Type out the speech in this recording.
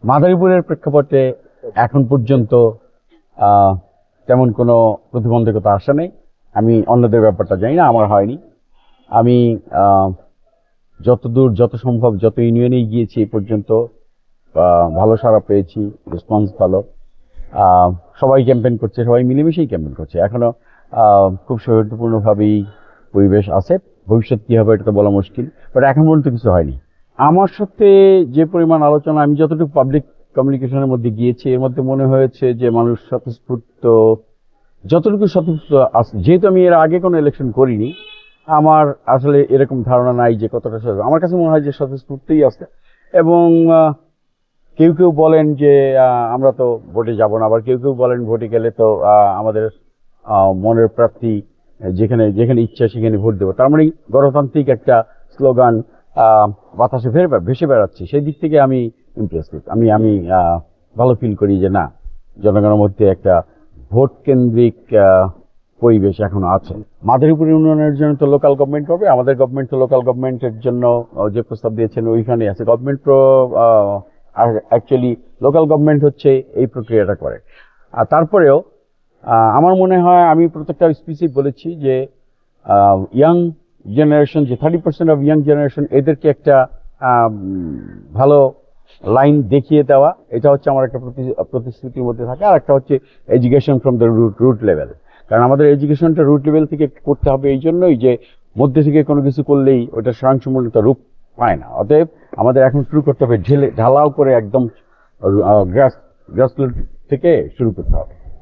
মাদারীপুরের প্রেক্ষাপটে এখন পর্যন্ত আহ, তেমন কোনো প্রতিবন্ধকতা আসে নাই। আমি অন্যদের ব্যাপারটা জানি না, আমার হয়নি। আমি আহ, যতদূর যত সম্ভব যত ইউনিয়নেই গিয়েছি এই পর্যন্ত ভালো সাড়া পেয়েছি, রেসপন্স ভালো। আহ, সবাই ক্যাম্পেইন করছে, সবাই মিলেমিশেই ক্যাম্পেইন করছে। এখনো খুব সৌহার্দ্যপূর্ণভাবেই পরিবেশ আছে। ভবিষ্যৎ কি হবে এটা তো বলা মুশকিল, বাট এখন পর্যন্ত কিছু হয়নি। আমার সাথে যে পরিমাণ আলোচনা, আমি যতটুকু পাবলিক কমিউনিকেশনের মধ্যে গিয়েছি, এর মধ্যে মনে হয়েছে যে মানুষ স্বতঃস্ফূর্ত, যতটুকু স্বতঃস্ফূর্ত আছে। যেহেতু আমি এর আগে কোনো ইলেকশন করিনি, আমার আসলে এরকম ধারণা নাই যে কতটা আমার কাছে মনে হয় যে স্বতঃস্ফূর্তই আছে। এবং কেউ কেউ বলেন যে আমরা তো ভোটে যাব না, আবার কেউ কেউ বলেন ভোটে গেলে তো আমাদের মনের প্রার্থী যেখানে যেখানে ইচ্ছা সেখানে ভোট দেবো। তার মানে গণতান্ত্রিক একটা স্লোগান বাতাসে ভেসে বেড়াচ্ছে। সেই দিক থেকে আমি ইমপ্রেসিভ। আমি আমি ভালো ফিল করি যে না, জনগণের মধ্যে একটা ভোট কেন্দ্রিক পরিবেশ এখনো আছে। মাদারীপুর ইউনিয়নের জন্য তো লোকাল গভর্নমেন্ট হবে, আমাদের গভর্নমেন্ট তো লোকাল গভর্নমেন্টের জন্য যে প্রস্তাব দিয়েছেন ওইখানে আছে। গভর্নমেন্ট তো আর অ্যাকচুয়ালি লোকাল গভর্নমেন্ট হচ্ছে এই প্রক্রিয়াটা করে। আর তারপরেও আমার মনে হয় আমি প্রত্যেকটা স্পিচই বলেছি যে ইয়াং জেনারেশন, যে 30% অফ ইয়াং জেনারেশন, এদেরকে একটা ভালো লাইন দেখিয়ে দেওয়া, এটা হচ্ছে আমার একটা প্রতিশ্রুতির মধ্যে থাকে। আর একটা হচ্ছে education from the root level. কারণ আমাদের এডুকেশনটা রুট লেভেল থেকে করতে হবে, এই জন্যই যে মধ্যে থেকে কোনো কিছু করলেই ওটা স্বয়ংসম্পূর্ণতা রূপ পায় না। অতএব আমাদের এখন শুরু করতে হবে ঢালাও করে, একদম গ্রাস থেকে শুরু করতে হবে।